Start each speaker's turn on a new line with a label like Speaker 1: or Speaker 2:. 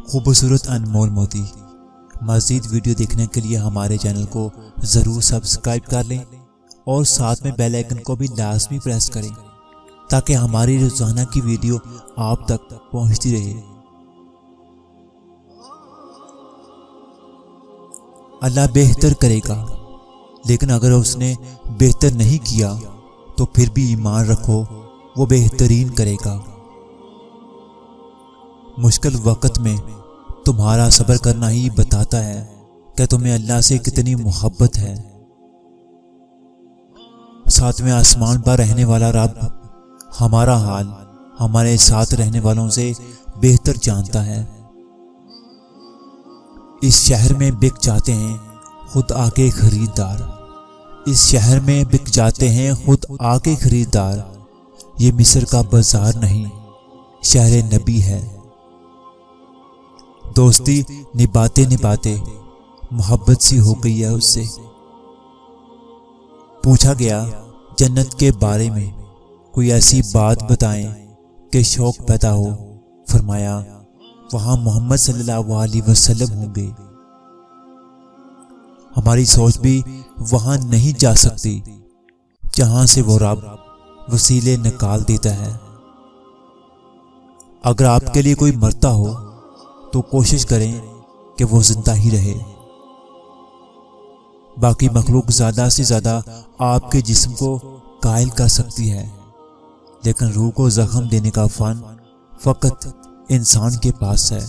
Speaker 1: خوبصورت انمول موتی۔ مزید ویڈیو دیکھنے کے لیے ہمارے چینل کو ضرور سبسکرائب کر لیں اور ساتھ میں بیل آئیکن کو بھی لازمی پریس کریں تاکہ ہماری روزانہ کی ویڈیو آپ تک پہنچتی رہے۔ اللہ بہتر کرے گا، لیکن اگر اس نے بہتر نہیں کیا تو پھر بھی ایمان رکھو، وہ بہترین کرے گا۔ مشکل وقت میں تمہارا صبر کرنا ہی بتاتا ہے کہ تمہیں اللہ سے کتنی محبت ہے۔ ساتویں آسمان پر رہنے والا رب ہمارا حال ہمارے ساتھ رہنے والوں سے بہتر جانتا ہے۔ اس شہر میں بک جاتے ہیں خود آ کے خریدار، اس شہر میں بک جاتے ہیں خود آ کے خریدار، یہ مصر کا بازار نہیں، شہر نبی ہے۔ دوستی نبھاتے نبھاتے محبت سی ہو گئی ہے اس سے۔ پوچھا گیا جنت کے بارے میں کوئی ایسی بات بتائیں کہ شوق پیدا ہو، فرمایا وہاں محمد صلی اللہ علیہ وسلم ہوں گے۔ ہماری سوچ بھی وہاں نہیں جا سکتی جہاں سے وہ رب وسیلے نکال دیتا ہے۔ اگر آپ کے لیے کوئی مرتا ہو تو کوشش کریں کہ وہ زندہ ہی رہے۔ باقی مخلوق زیادہ سے زیادہ آپ کے جسم کو قائل کر سکتی ہے، لیکن روح کو زخم دینے کا فن فقط انسان کے پاس ہے۔